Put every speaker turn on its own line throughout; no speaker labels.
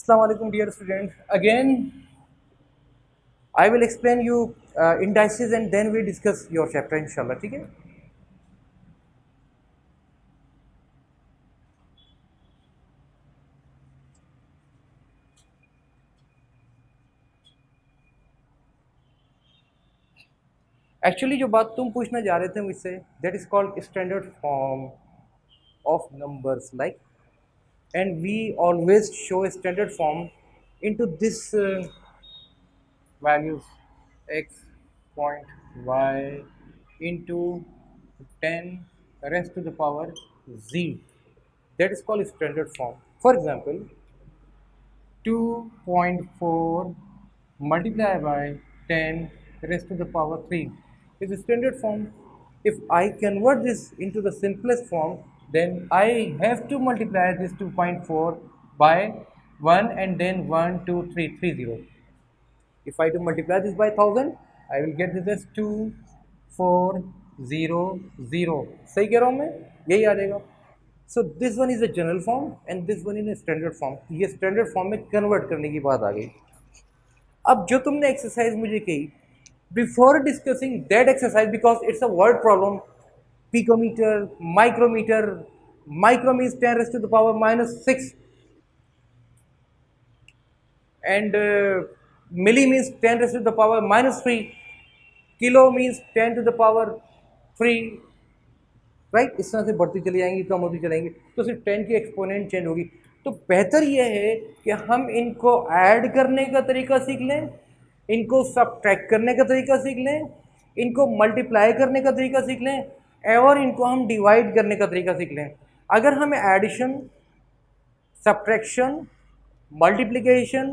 Assalamu alaikum dear students. Again, I will explain you indices and then we discuss your chapter inshallah. ठीक है? Actually जो बात तुम पूछना जा रहे थे मुझसे, that is called standard form of numbers, like, and we always show a standard form into this values x point y into 10 raised to the power z. That is called standard form. For example, 2.4 multiplied by 10 raised to the power 3 is a standard form. If I convert this into the simplest form, then I have to multiply this 2.4 by 1 and then 1, 2, 3, 30. If I do multiply this by 1000, I will get this as 2, 4, 0, 0. सही कह रहा हूँ मैं? यही आ जाएगा. So this one is a general form and this one is a standard form. ये standard form में convert करने की बात आ गई. अब जो तुमने एक्सरसाइज मुझे कही, before discussing that exercise, because it's a word problem, picometre, micrometre, micro means 10 raised to the power minus 6 and milli means 10 raised to the power minus 3, kilo means 10 to the power 3, right. इस तरह से बढ़ती चली जाएंगी, कम होती चलेंगी, तो सिर्फ 10 की एक्सपोनेंट चेंज होगी. तो बेहतर यह है कि हम इनको ऐड करने का तरीका सीख लें, इनको सब्ट्रैक्ट करने का तरीका सीख लें, इनको मल्टीप्लाई करने का तरीका सीख लें और इनको हम डिवाइड करने का तरीका सीख लें. अगर हमें addition, subtraction, multiplication,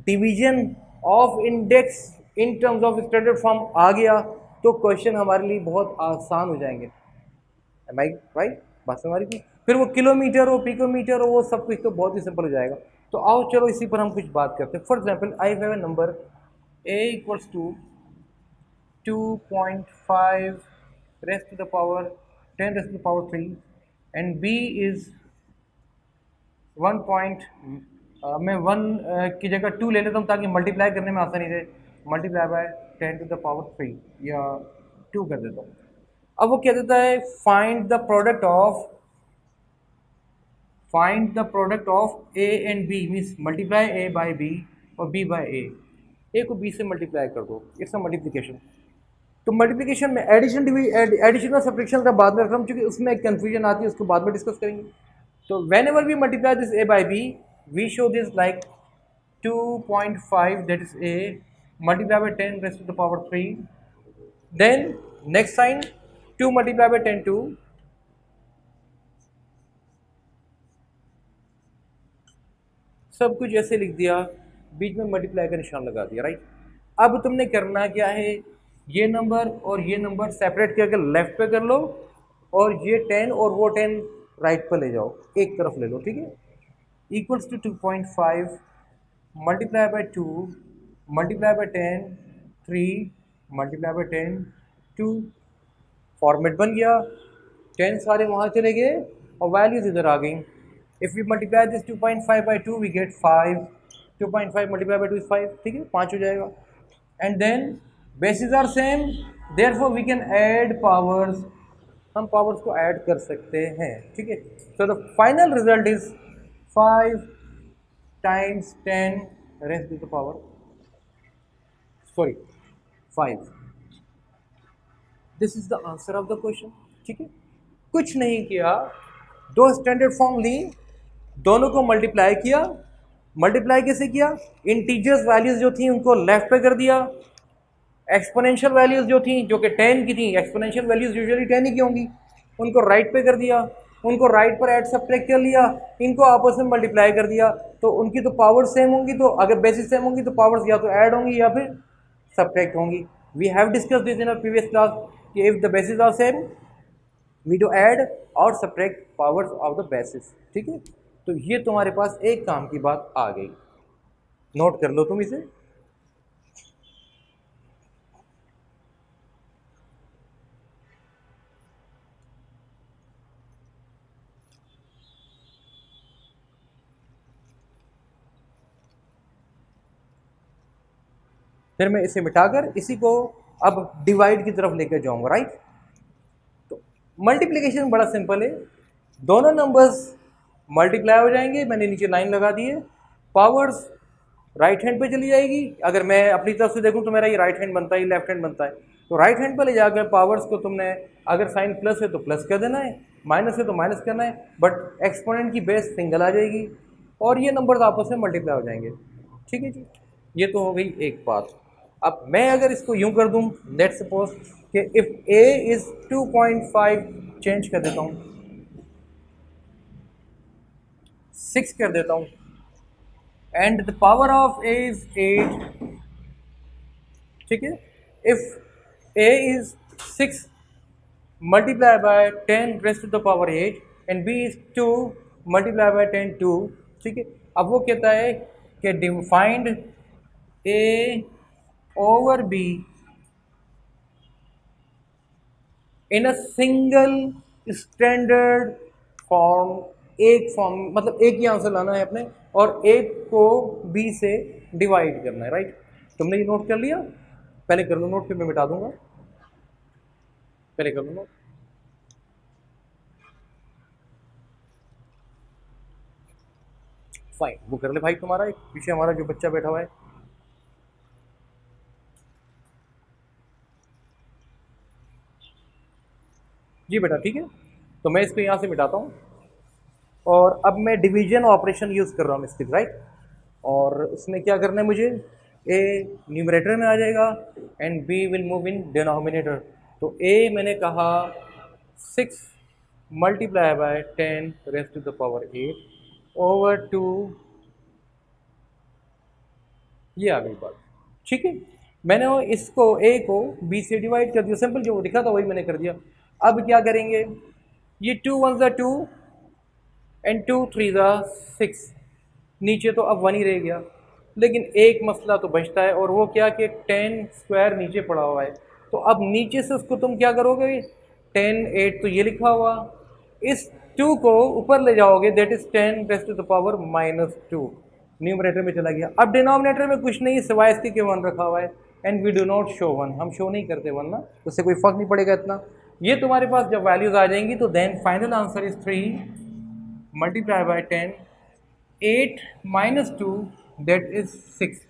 division of index in terms of standard form आ गया तो क्वेश्चन हमारे लिए बहुत आसान हो जाएंगे. Am I right? बात समझ रही थी? फिर वो किलोमीटर हो, पिकोमीटर हो, वो सब कुछ तो बहुत ही सिंपल हो जाएगा. तो आओ चलो इसी पर हम कुछ बात करते हैं. For example, I have a number a equals to 2.5 raised to the power 10 raised to the power 3 and b is 1 point. मैं वन की जगह 2 ले लेता हूँ ताकि मल्टीप्लाई करने में आसानी रहे. Multiply by 10 to the power 3 या 2 कर देता हूँ. अब वो क्या देता है, find the product of a and b, means multiply a by b और बी बाय ए को बी से मल्टीप्लाई कर दो. It's a multiplication. तो मल्टीप्लिकेशन में एडिशन और सब्ट्रैक्शन का बाद में रख रहा हूँ क्योंकि उसमें एक कन्फ्यूजन आती है, उसको बाद में डिस्कस करेंगे. तो whenever we multiply this a by b, we show this like 2.5, that is a, multiply by 10 raised to the power 3. Then next sign, 2 multiply by 10 2. सब कुछ ऐसे लिख दिया, बीच में मल्टीप्लाई का निशान लगा दिया, राइट. अब तुमने करना क्या है, ये नंबर और ये नंबर सेपरेट करके लेफ्ट पे कर लो और ये 10 और वो 10 राइट पर ले जाओ, एक तरफ ले लो, ठीक है. Equals to 2.5 multiply by 2 multiply by 10 3 multiply by 10 2. Format बन गया, 10 सारे वहाँ चले गए और वैल्यूज इधर आ गई. If we multiply this 2.5 by 2 we get 5. 2.5 multiply by 2 is 5, ठीक है, 5 हो जाएगा. And then bases are same, therefore we can add powers. हम पावर्स को ऐड कर सकते हैं, ठीक है. So the final result is 5 times 10 raised to the power, sorry, 5. This is the answer of the question, ठीक है. कुछ नहीं किया, दो स्टैंडर्ड फॉर्म ली, दोनों को मल्टीप्लाई किया. मल्टीप्लाई कैसे किया, इंटीजर्स वैल्यूज जो थी उनको लेफ्ट पे कर दिया, एक्सपोनेंशियल वैल्यूज जो थी जो कि 10 की थी, एक्सपोनेंशियल वैल्यूज यूजुअली 10 ही की होंगी, उनको राइट पे कर दिया, उनको राइट पर ऐड सब्ट्रैक्ट कर लिया, इनको आपस में मल्टीप्लाई कर दिया. तो उनकी तो पावर सेम होंगी, तो अगर बेसिस सेम होंगी तो पावर्स या तो ऐड होंगी या फिर सब्ट्रैक्ट होंगी. We have discuss this in a previous class कि if the basis are same we do add और subtract powers of the basis, ठीक है. तो ये तुम्हारे पास एक काम की बात आ गई, नोट कर लो तुम इसे. फिर मैं इसे मिटाकर इसी को अब डिवाइड की तरफ लेकर जाऊंगा, राइट। तो मल्टीप्लिकेशन बड़ा सिंपल है, दोनों नंबर्स मल्टीप्लाई हो जाएंगे, मैंने नीचे लाइन लगा दी है, पावर्स राइट हैंड पे चली जाएगी। अगर मैं अपनी तरफ से देखूं तो मेरा ये राइट हैंड बनता है, ये लेफ्ट हैंड बनता है। तो राइट हैंड पर ले जाकर पावर्स को तुमने, अगर साइन प्लस है तो प्लस कर देना है, माइनस है तो माइनस करना है, बट एक्सपोनेंट की बेस सिंगल आ जाएगी और ये नंबर्स आपस में मल्टीप्लाई हो जाएंगे। ठीक है जी, ये तो हो गई एक बात। अब मैं अगर इसको यूं कर दूं, लेट सपोज कि इफ a इज 2.5, चेंज कर देता हूं, 6 कर देता हूं, and the power of a is 8। ठीक है, if a is 6 multiply by 10 raised to the power 8 and b is 2 multiply by 10 2। ठीक है, अब वो कहता है कि find a over b in a single standard form. एक फॉर्म मतलब एक ही आंसर लाना है अपने, और एक को बी से डिवाइड करना है, राइट। तुमने ये नोट कर लिया, पहले कर लो नोट, फिर मैं मिटा दूंगा, पहले कर लो नोट। फाइन, वो कर ले भाई, तुम्हारा एक पीछे हमारा जो बच्चा बैठा हुआ है। जी बेटा ठीक है, तो मैं इसको यहाँ से मिटाता हूँ, और अब मैं डिवीजन ऑपरेशन यूज़ कर रहा हूँ इसके, राइट। और उसमें क्या करना है मुझे, ए न्यूमरेटर में आ जाएगा and b will move in denominator. तो ए मैंने कहा 6 multiply by 10 raised to the power 8 over 2, ये आ गई बात। ठीक है, मैंने इसको ए को बी से डिवाइड कर दिया, सिंपल जो लिखा था वही मैंने कर दिया। अब क्या करेंगे, ये 2 1 ज़ा 2 एंड 2 3 ज़ा 6, नीचे तो अब 1 ही रह गया, लेकिन एक मसला तो बचता है, और वो क्या कि 10 स्क्वायर नीचे पड़ा हुआ है। तो अब नीचे से उसको तुम क्या करोगे, 10 8 तो ये लिखा हुआ, इस 2 को ऊपर ले जाओगे, that is 10 raised to the power -2, numerator में चला गया। अब डिनोमिनेटर में कुछ नहीं सिवाय इसके के 1 रखा हुआ है, and we do not show 1, हम शो नहीं करते 1 ना, उससे कोई फर्क नहीं पड़ेगा इतना। ये तुम्हारे पास जब वैल्यूज आ जाएंगी तो then final answer is 3 multiply by 10 8 -2 that is 6।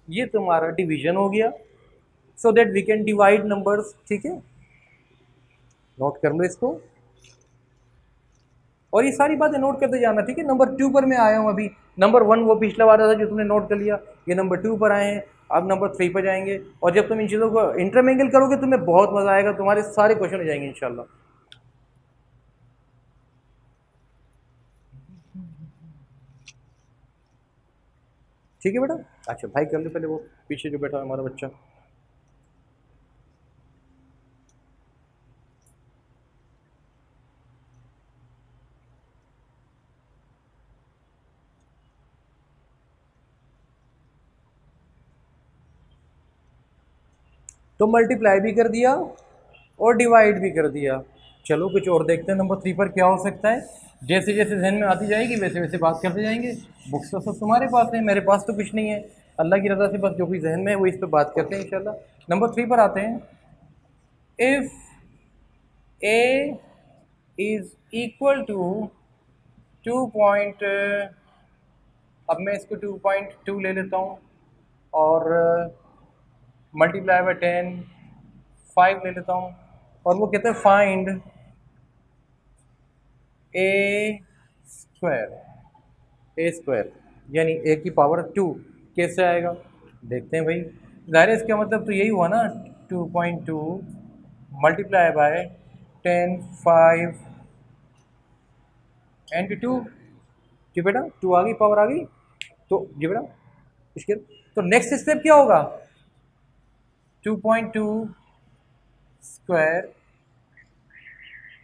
ये तुम्हारा डिवीजन हो गया, so that we can divide numbers. ठीक है, नोट कर लो इसको, और ये सारी बातें नोट करते जाना। ठीक है, नंबर 2 पर मैं आया हूँ अभी, नंबर 1 वो पिछला वाला था जो तुमने नोट कर लिया, ये नंबर 2 पर आए हैं, अब नंबर 3 पर जाएंगे, और जब तुम इन चीज़ों को इंटरमिंगल करोगे तुम्हें बहुत मजा आएगा, तुम्हारे सारे क्वेश्चन हो जाएंगे इंशाल्लाह। ठीक है बेटा, अच्छा भाई कर लो पहले, वो पीछे जो बैठा है हमारा बच्चा। तो मल्टीप्लाई भी कर दिया और डिवाइड भी कर दिया। चलो कुछ और देखते हैं, नंबर 3 पर क्या हो सकता है। जैसे जैसे जहन में आती जाएगी वैसे वैसे बात करते जाएंगे। बुक्स तो सब तुम्हारे पास है, मेरे पास तो कुछ नहीं है, अल्लाह की रज़ा से बस जो भी जहन में है वो इस पर बात करते हैं इंशाल्लाह। नंबर 3 पर आते हैं, if a is equal to 2 point, अब मैं इसको 2.2 ले लेता हूँ, और मल्टीप्लाई बाय 10 5 ले लेता हूँ, और वो कहते हैं फाइंड ए स्क्वायर यानी ए की पावर 2 कैसे आएगा देखते हैं भाई। ज़ाहिर है इसका मतलब तो यही हुआ ना, 2.2 मल्टीप्लाई बाय 10 5 एंड 2। जी बेटा 2 आ गई, पावर आ गई, तो जी बेटा इसके तो नेक्स्ट स्टेप क्या होगा, 2.2 स्क्वायर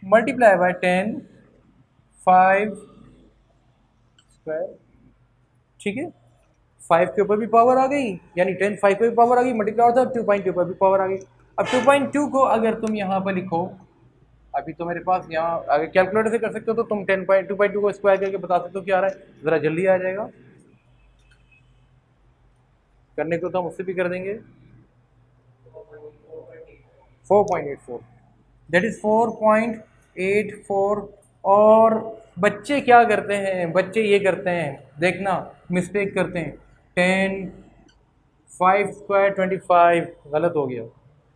मल्टीप्लाई बाय 10 5 स्क्वायर। ठीक है, 5 के ऊपर भी पावर आ गई, यानी 10 5 पे भी पावर आ गई, मल्टीप्लाई होता है 2.2 पर भी पावर आ गई। अब 2.2 को अगर तुम यहाँ पर लिखो, अभी तो मेरे पास यहाँ अगर कैलकुलेटर से कर सकते हो तो तुम 2.2 को स्क्वायर करके बता सकते हो क्या आ रहा है, ज़रा जल्दी आ जाएगा। करने को तो हम उससे भी कर देंगे 4.84, दैट इज 4.84। और बच्चे क्या करते हैं, बच्चे ये करते हैं, देखना मिस्टेक करते हैं, 10 5 स्क्वायर 25, गलत हो गया,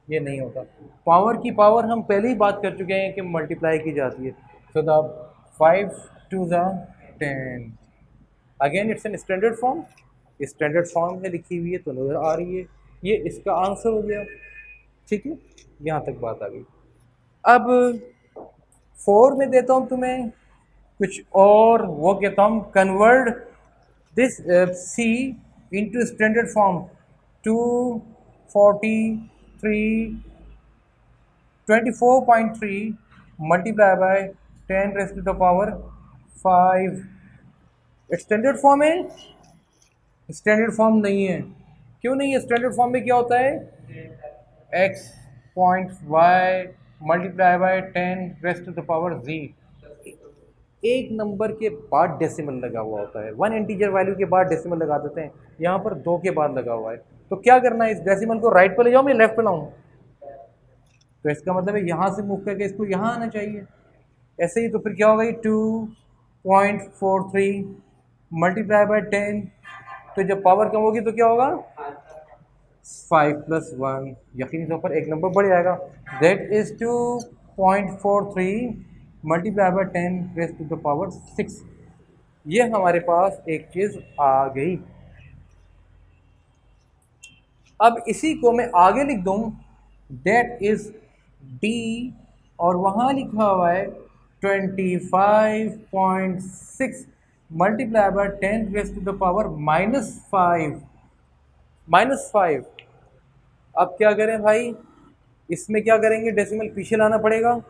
ये नहीं होता। पावर की पावर हम पहले ही बात कर चुके हैं कि मल्टीप्लाई की जाती है। So the 5 to the 10, again it's an standard form, standard form में लिखी हुई है तो नज़र आ रही है, ये इसका आंसर हो गया। ठीक है, यहाँ तक बात आ गई। अब 4 में देता हूँ तुम्हें कुछ और, वो कहता हूँ convert this c into standard form 243 24.3 multiply by 10 raise to the power 5। Standard form है, स्टैंडर्ड फॉर्म नहीं है। क्यों नहीं है? स्टैंडर्ड फॉर्म में क्या होता है, x point y multiply by 10 raise to the power z। एक नंबर के बाद डेसिमल लगा हुआ होता है, वन इंटीजर वैल्यू के बाद डेसिमल लगा देते हैं, यहाँ पर 2 के बाद लगा हुआ है। तो क्या करना है, इस डेसिमल को राइट पे ले जाऊँ या लेफ्ट पे लाऊँ? तो इसका मतलब है यहाँ से मूव करके इसको यहाँ आना चाहिए, ऐसे ही। तो फिर क्या होगा, ये 2.43 मल्टीप्लाई बाय 10, तो जब पावर कम होगी तो क्या होगा, 5 + 1, यकीनी तौर पर एक नंबर बढ़ जाएगा, that is 2.43 multiply by 10 raise to the power 6। ये हमारे पास एक चीज़ आ गई। अब इसी को मैं आगे लिख दूँ, दैट इज डी, और वहाँ लिखा हुआ है 25.6 multiply by 10 raise to the power -5। -5। अब क्या करें भाई, इसमें क्या करेंगे, डेसिमल पीछे लाना पड़ेगा।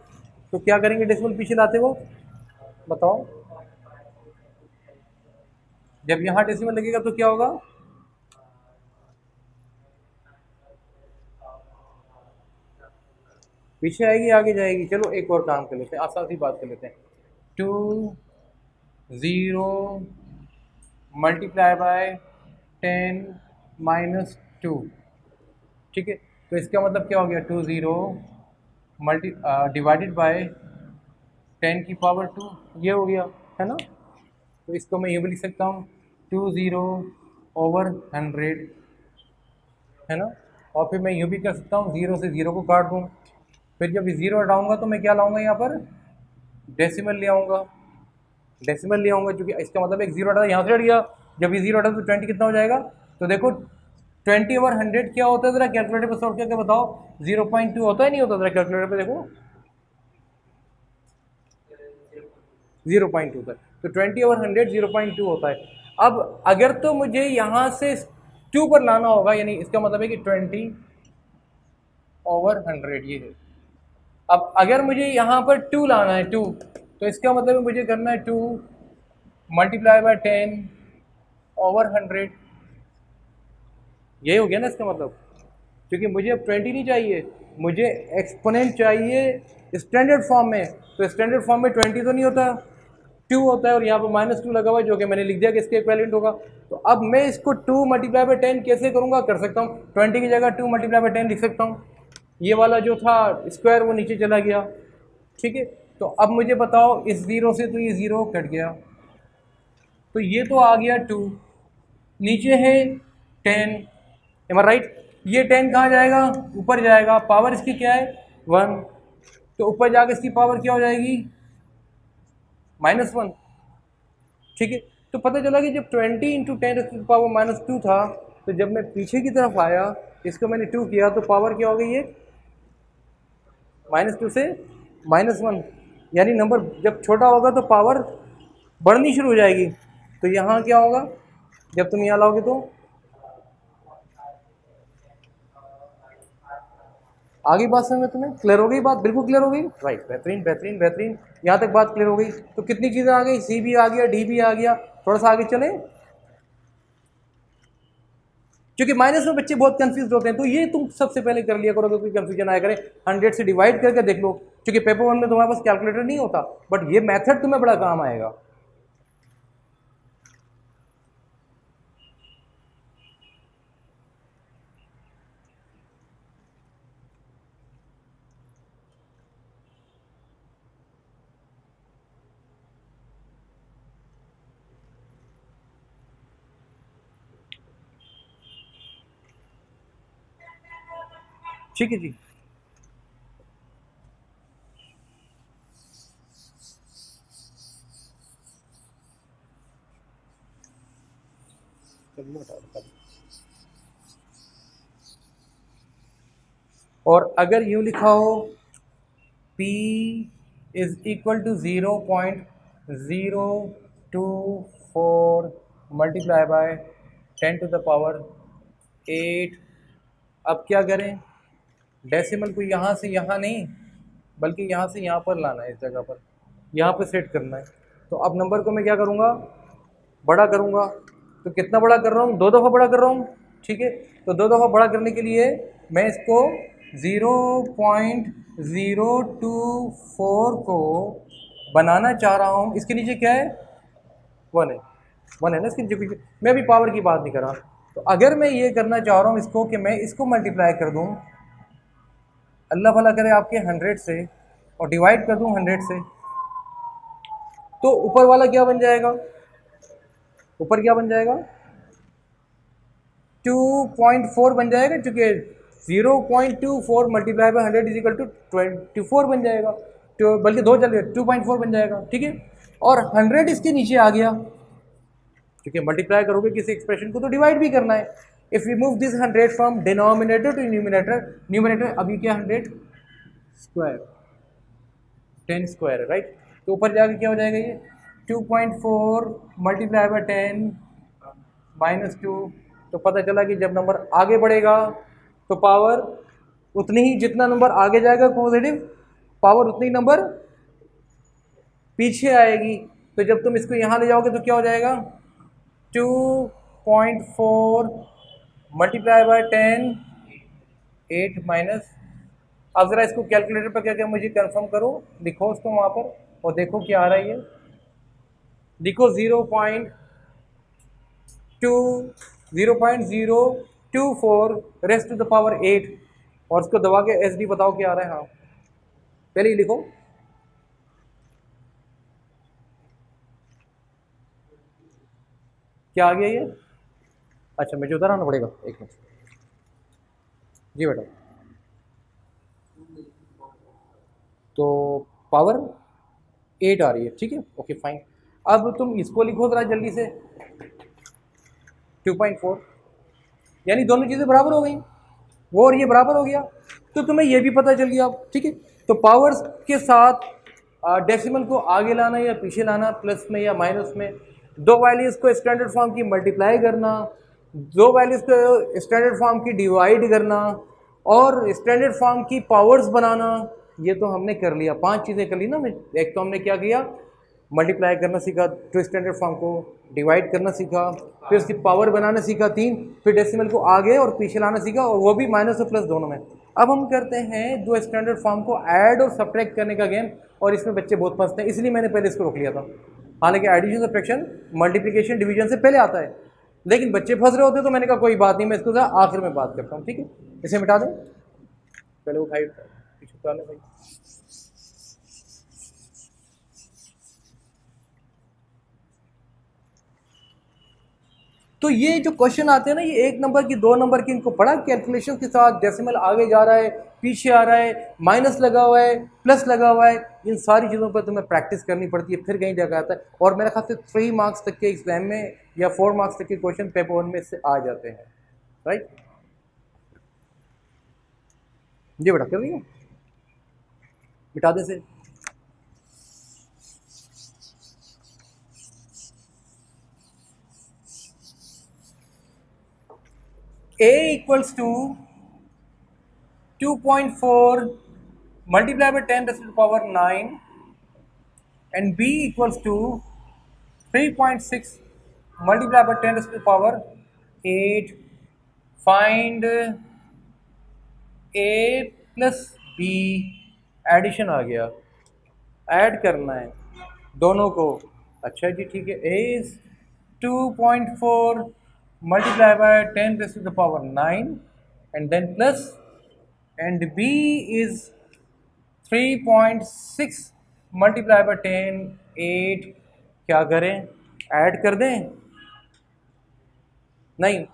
तो क्या करेंगे डेसिमल पीछे लाते हो, बताओ? जब यहाँ डेसिमल लगेगा तो क्या होगा, पीछे आएगी आगे जाएगी। चलो एक और काम कर लेते हैं, आसान सी बात कर लेते हैं, 2 0 मल्टीप्लाई बाय 10 -2। ठीक है, तो इसका मतलब क्या हो गया, 2 0 मल्टी डिवाइडेड बाय 10 की पावर 2, ये हो गया, है ना। तो इसको मैं ये भी लिख सकता हूँ 20/100, है ना। और फिर मैं यूँ भी कर सकता हूँ, 0 से 0 को काट दूँ, फिर जब 0 हटाऊँगा तो मैं क्या लाऊँगा, यहाँ पर डेसिमल ले आऊँगा, डेसिमल ले आऊँगा, क्योंकि इसका मतलब एक 0 हटा, यहाँ से हट गया। जब ये 0 हटा तो 20 कितना हो जाएगा, तो देखो 20/100 क्या होता है, ज़रा कैलकुलेटर पर सॉल्व करके बताओ। 0.2 होता है, नहीं होता? ज़रा कैलकुलेटर पे देखो, 0.2 होता है। तो 20/100 0.2 होता है। अब अगर तो मुझे यहाँ से 2 पर लाना होगा, यानी इसका मतलब है कि 20/100 ये है। अब अगर मुझे यहाँ पर 2 लाना है, 2, तो इसका मतलब है मुझे करना है 2 मल्टीप्लाई बाय 10/100, यही हो गया ना इसका मतलब। क्योंकि मुझे अब 20 नहीं चाहिए, मुझे एक्सपोनेंट चाहिए स्टैंडर्ड फॉर्म में। तो स्टैंडर्ड फॉर्म में 20 तो नहीं होता, 2 होता है, और यहाँ पर -2 लगा हुआ है, जो कि मैंने लिख दिया कि इसके इक्विवेलेंट होगा। तो अब मैं इसको 2 मल्टीप्लाई बाय 10 कैसे करूँगा, कर सकता हूँ 20 की जगह 2 मल्टीप्लाई बाय 10 लिख सकता हूँ। ये वाला जो था स्क्वायर वो नीचे चला गया। ठीक है, तो अब मुझे बताओ, इस 0 से तो ये 0 कट गया, तो ये तो आ गया 2, नीचे है 10, एम आई राइट। ये 10 कहाँ जाएगा, ऊपर जाएगा, पावर इसकी क्या है 1, तो ऊपर जाकर इसकी पावर क्या हो जाएगी, -1। ठीक है, तो पता चला कि जब 20 × 10 -2 था, तो जब मैं पीछे की तरफ आया, इसको मैंने 2 किया, तो पावर क्या हो गई है, -2 से -1, यानी नंबर जब छोटा होगा तो पावर बढ़नी शुरू हो जाएगी। तो यहाँ क्या होगा, जब तुम यहाँ लाओगे तो आगे बात समझ में तुम्हें क्लियर हो गई, बात बिल्कुल क्लियर हो गई, राइट। बेहतरीन बेहतरीन बेहतरीन, यहाँ तक बात क्लियर हो गई। तो कितनी चीज़ें आ गई, सी भी आ गया, डी भी आ गया। थोड़ा सा आगे चले, क्योंकि माइनस में बच्चे बहुत कंफ्यूज होते हैं, तो ये तुम सबसे पहले कर लिया करो, अगर कोई कंफ्यूजन आया करे 100 से डिवाइड करके देख लो, क्योंकि पेपर 1 में तुम्हारे पास कैलकुलेटर नहीं होता, बट ये मेथड तुम्हें बड़ा काम आएगा। ठीक है जी। और अगर यूं लिखा हो P is equal to 0.024 multiply by 10⁸ 8। अब क्या करें, डेसिमल को यहाँ से यहाँ नहीं बल्कि यहाँ से यहाँ पर लाना है, इस जगह पर यहाँ पर सेट करना है। तो अब नंबर को मैं क्या करूँगा, बड़ा करूँगा। तो कितना बड़ा कर रहा हूँ, 2 दफ़ा बड़ा कर रहा हूँ, ठीक है। तो 2 दफ़ा बड़ा करने के लिए मैं इसको 0.024 को बनाना चाह रहा हूँ। इसके नीचे क्या है, 1 है, 1 है ना इसके नीचे। मैं अभी पावर की बात नहीं कर रहा। तो अगर मैं ये करना चाह रहा हूँ इसको कि मैं इसको मल्टीप्लाई कर दूँ, अल्लाह भला करे आपके 100 से, और डिवाइड कर दूँ 100 से, तो ऊपर वाला क्या बन जाएगा, ऊपर क्या बन जाएगा, 2.4 बन जाएगा, क्योंकि 0.24 multiply by 100 is equal to 24 बन जाएगा। तो बल्कि 2 चल गए, 2.4 बन जाएगा, ठीक है। और 100 इसके नीचे आ गया, क्योंकि मल्टीप्लाई करोगे किसी एक्सप्रेशन को तो डिवाइड भी करना है। If we move this 100 from denominator to numerator, numerator अभी क्या 100 स्क्वायर, 10 स्क्वायर है, राइट। तो ऊपर जाके क्या हो जाएगा, ये 2.4 मल्टीप्लाई बाय 10 -2। तो पता चला कि जब नंबर आगे बढ़ेगा तो पावर उतनी ही, जितना नंबर आगे जाएगा पॉजिटिव, पावर उतनी ही नंबर पीछे आएगी। तो जब तुम इसको यहाँ ले जाओगे तो क्या हो जाएगा, 2.4 मल्टीप्लाई बाय 10 8 माइनस। अब ज़रा इसको कैलकुलेटर पर क्या क्या मुझे कंफर्म करो, लिखो उसको वहाँ पर और देखो क्या आ रहा है। ये लिखो 0.024 रेस्ट टू द पावर 8, और उसको दबा के SD बताओ क्या आ रहा है। हाँ पहले ही लिखो, क्या आ गया ये। अच्छा मुझे उधर आना पड़ेगा, एक मिनट जी बेटा। तो पावर 8 आ रही है, ठीक है, ओके फाइन। अब तुम इसको लिखो जरा जल्दी से, 2.4, यानी दोनों चीज़ें बराबर हो गई, वो और ये बराबर हो गया। तो तुम्हें ये भी पता चल गया, ठीक है। तो पावर्स के साथ डेसिमल को आगे लाना या पीछे लाना, प्लस में या माइनस में, दो वैल्यूज़ को स्टैंडर्ड फॉर्म की मल्टीप्लाई करना, दो वैल्यूज़ को स्टैंडर्ड फॉर्म की डिवाइड करना, और स्टैंडर्ड फॉर्म की पावर्स बनाना, ये तो हमने कर लिया। 5 चीज़ें कर ली ना। मैं एक तो हमने क्या किया, मल्टीप्लाई करना सीखा, टू स्टैंडर्ड फॉर्म को डिवाइड करना सीखा, फिर उसकी पावर बनाना सीखा 3, फिर डेसिमल को आगे और पीछे लाना सीखा, और वो भी माइनस और प्लस दोनों में। अब हम करते हैं दो स्टैंडर्ड फॉर्म को ऐड और सब्ट्रैक्ट करने का गेम, और इसमें बच्चे बहुत फंसते हैं, इसलिए मैंने पहले इसको रोक लिया था। हालांकि एडिशन सब्ट्रैक्शन मल्टीप्लिकेशन डिवीजन से पहले आता है, लेकिन बच्चे फंस रहे होते हैं, तो मैंने कहा कोई बात नहीं, मैं इसको आखिर में बात करता हूँ, ठीक है। इसे मिटा दें, पहले वो भाई पीछे उतारने भाई। तो ये जो क्वेश्चन आते हैं ना, ये 1 नंबर की 2 नंबर की, इनको पढ़ा कैलकुलेशन के साथ, डेसिमल आगे जा रहा है, पीछे आ रहा है, माइनस लगा हुआ है, प्लस लगा हुआ है, इन सारी चीज़ों पर तुम्हें प्रैक्टिस करनी पड़ती है, फिर कहीं जगह आता है। और मेरे ख्याल से 3 मार्क्स तक के एग्जाम में या 4 मार्क्स तक के क्वेश्चन पेपर 1 में से आ जाते हैं, राइट। जी बेटा कर रही है, मिटा दे से। A equals to 2.4 multiplied by 10 raised to the power 9, and B equals to 3.6 multiplied by 10 raised to the power 8. Find A plus B, addition आ गया, ऐड करना है दोनों को। अच्छा जी ठीक है, A is 2.4 multiplied by 10 raised to the power 9, and then plus, and B is 3.6 multiplied by 10 8। क्या करें, ऐड कर दें, नहीं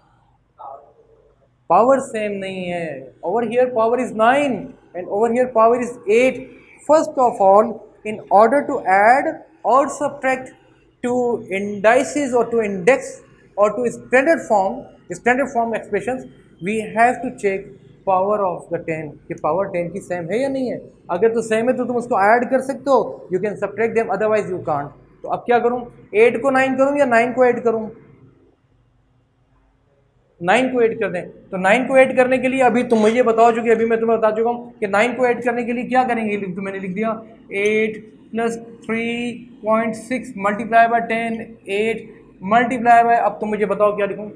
पावर सेम नहीं है. Over here power is 9 and over here power is 8. First of all, in order to add or subtract two indices or two index or to standard form expressions, we have to check power of the 10 कि power 10 की same है या नहीं है. अगर तो same है तो तुम उसको ऐड कर सकते हो, you can subtract them, otherwise you can't. तो अब क्या करूं, 8 को 9 करूं या 9 को ऐड करूं? 9 को ऐड कर दें. तो 9 को ऐड करने के लिए अभी तुम मुझे बताओ, जो कि अभी मैं तुम्हें बता चुका हूँ कि 9 को ऐड करने के लिए क्या करेंगे. तो मैंने लिख दिया 8 plus 3.6 multiply by 10, 8 multiply by, अब तुम मुझे बताओ क्या लिखूँ,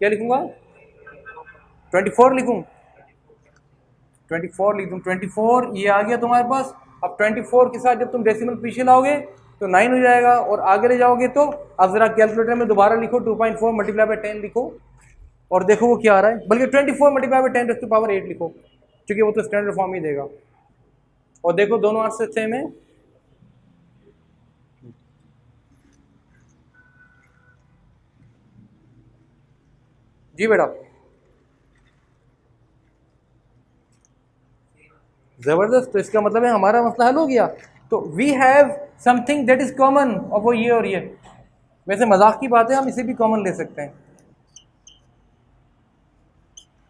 क्या लिखूँगा? 24 लिखूँ? 24 लिख दूँ. 24 ये आ गया तुम्हारे पास. अब 24 के साथ जब तुम डेसिमल पीछे लाओगे तो 9 हो जाएगा, और आगे ले जाओगे तो अब ज़रा कैलकुलेटर में दोबारा लिखो 2.4 मल्टीप्लाई बाय 10 लिखो और देखो वो क्या आ रहा है. बल्कि 24 multiply by 10 raise to power 8 लिखो, क्योंकि वो तो स्टैंडर्ड फॉर्म ही देगा. और देखो दोनों आंसर सेम है. जी बेटा, ज़बरदस्त. तो इसका मतलब है हमारा मसला हल हो गया. तो we have something that is common, और वो ये और ये. वैसे मजाक की बात है, हम इसे भी कॉमन ले सकते हैं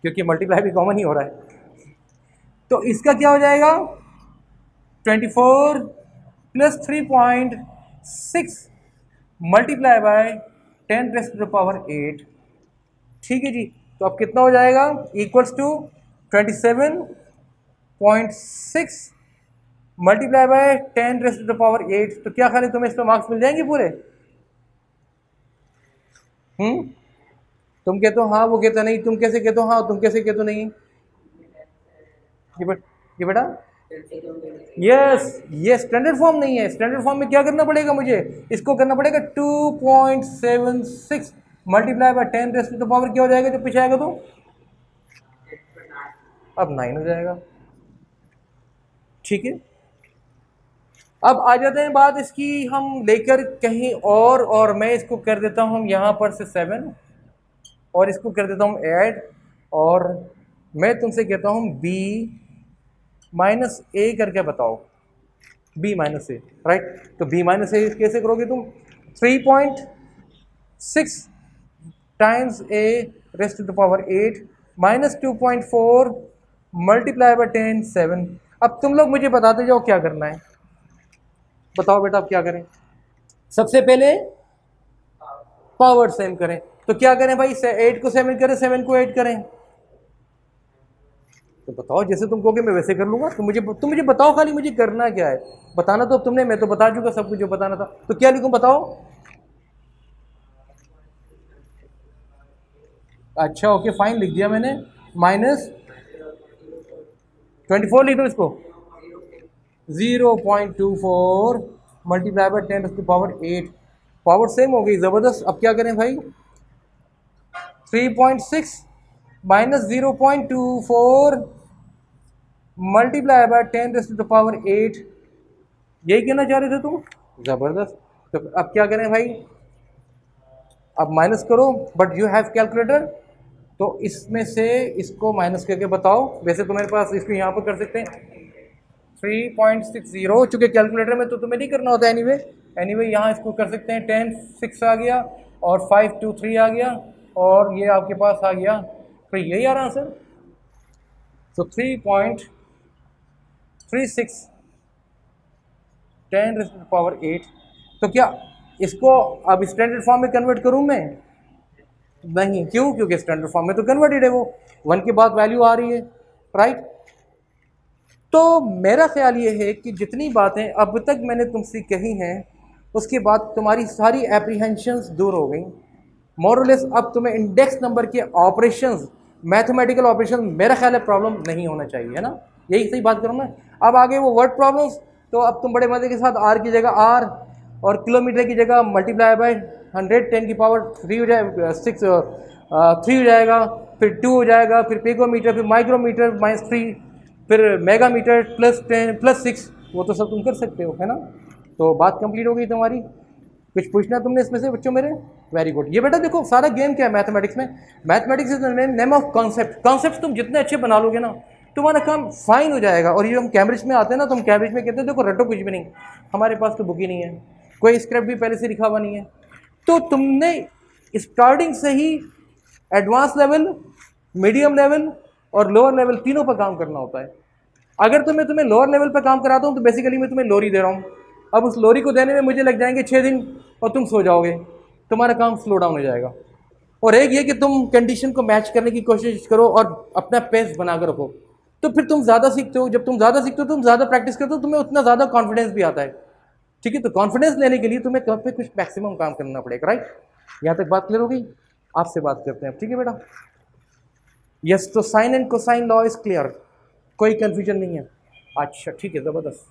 क्योंकि मल्टीप्लाई भी कॉमन ही हो रहा है. तो इसका क्या हो जाएगा, 24 plus 3.6 multiply by 10 raise to the power 8. ठीक है जी. तो अब कितना हो जाएगा, equals to 27.6 multiply by 10 raise to the power 8. तो क्या ख्याल है, तुम्हें इस पर मार्क्स मिल जाएंगे पूरे? तुम कहते हो हाँ, वो कहता नहीं. तुम कैसे कहते हो हाँ, तुम कैसे कहते हो नहीं? ये बेटा यस, ये स्टैंडर्ड फॉर्म नहीं है. स्टैंडर्ड फॉर्म में क्या करना पड़ेगा मुझे, इसको करना पड़ेगा 2.76 multiply by 10 raise to the power क्या हो जाएगा जो पीछे आएगा, तो अब 9 हो जाएगा. ठीक है. अब आ जाते हैं बात इसकी हम लेकर कहीं और मैं इसको कर देता हूँ यहाँ पर से 7 और इसको कर देता हूँ ऐड, और मैं तुमसे कहता हूँ b माइनस ए करके बताओ. b minus a, right. तो b माइनस ए कैसे करोगे तुम, 3.6 times a raise to the power 8 minus 2.4 multiply by 10, 7. अब तुम लोग मुझे बताते जाओ क्या करना है. बताओ बेटा, अब क्या करें. सबसे पहले पावर सेम करें. तो क्या करें भाई, 8 को 7 करें, 7 को 8 करें. तो बताओ, जैसे तुम कहोगे मैं वैसे कर लूंगा. तुम मुझे बताओ, खाली मुझे करना क्या है. बताना तो अब तुमने, मैं तो बता चुका सब कुछ जो बताना था. तो क्या लिखूं बताओ. अच्छा ओके फाइन, लिख दिया मैंने. माइनस 24 लिख दो इसको. 0.24 multiply by 10 to power 8. Power same हो गई, ज़बरदस्त. अब क्या करें भाई, 3.6 minus 0.24 multiply by 10 raise to the power 8. यही कहना चाह रहे थे तुम, ज़बरदस्त. तो अब क्या करें भाई, अब माइनस करो, बट यू हैव कैलकुलेटर, तो इसमें से इसको माइनस करके बताओ. वैसे तो मेरे पास इसको यहाँ पर कर सकते हैं 3.60, चूँकि कैलकुलेटर में तो तुम्हें नहीं करना होता. एनीवे यहाँ इसको कर सकते हैं. 10 6 आ गया और 5 2 3 आ गया, और ये आपके पास आ गया. तो यही आ रहा आंसर. तो 3.36 10 रेज़ टू द पावर 8. तो क्या इसको अब स्टैंडर्ड फॉर्म में कन्वर्ट करूँ मैं? नहीं. क्यों? क्योंकि स्टैंडर्ड फॉर्म में तो कन्वर्टेड है, वो 1 के बाद वैल्यू आ रही है, राइट. तो मेरा ख्याल ये है कि जितनी बातें अब तक मैंने तुमसे कही हैं उसके बाद तुम्हारी सारी एप्रीहेंशंस दूर हो गई. मोरलेस अब तुम्हें इंडेक्स नंबर के ऑपरेशंस, मैथमेटिकल ऑपरेशन, मेरा ख्याल है प्रॉब्लम नहीं होना चाहिए, है ना. यही सही बात करूँ मैं. अब आगे वो वर्ड प्रॉब्लम्स, तो अब तुम बड़े मज़े के साथ आर की जगह आर और किलोमीटर की जगह मल्टीप्लाई बाय 100 10 की पावर 3 हो जाए 6 3 हो जाएगा, फिर 2 हो जाएगा, फिर पिकोमीटर, फिर माइक्रोमीटर -3, फिर मेगामीटर +10 +6. वो तो सब तुम कर सकते हो, है ना. तो बात कंप्लीट हो गई तुम्हारी. कुछ पूछना है तुमने इसमें से बच्चों मेरे? Very good. ये बेटा देखो सारा गेम क्या है मैथमेटिक्स में, mathematics is the name of concept. Concept तुम जितने अच्छे बना लोगे ना तुम्हारा काम फाइन हो जाएगा। और ये हम कैम्ब्रिज में आते हैं ना, तो हम कैम्ब्रिज में कहते हैं देखो रटो कुछ भी नहीं, हमारे पास तो बुक ही नहीं है, कोई स्क्रिप्ट भी पहले से लिखा हुआ नहीं है। तो तुमने स्टार्टिंग से ही एडवांस लेवल, मीडियम लेवल और लोअर लेवल तीनों पर काम करना होता है। अगर तो मैं तुम्हें लोअर लेवल पर काम कराता हूँ तो बेसिकली मैं तुम्हें लोरी दे रहा हूँ। अब उस लोरी को देने में मुझे लग जाएंगे 6 दिन और तुम सो जाओगे, तुम्हारा काम स्लो डाउन हो जाएगा। और एक ये कि तुम कंडीशन को मैच करने की कोशिश करो और अपना पेस बना कर रखो, तो फिर तुम ज़्यादा सीखते हो। जब तुम ज़्यादा सीखते हो तुम ज़्यादा प्रैक्टिस करते हो, तुम्हें उतना ज़्यादा कॉन्फिडेंस भी आता है। ठीक है, तो कॉन्फिडेंस लेने के लिए तुम्हें कहीं पे कुछ मैक्सिमम काम करना पड़ेगा। राइट, यहाँ तक बात क्लियर हो गई? आपसे बात करते हैं, ठीक है बेटा? यस, तो sine and cosine law is clear, कोई कंफ्यूजन नहीं है। अच्छा ठीक है, ज़बरदस्त।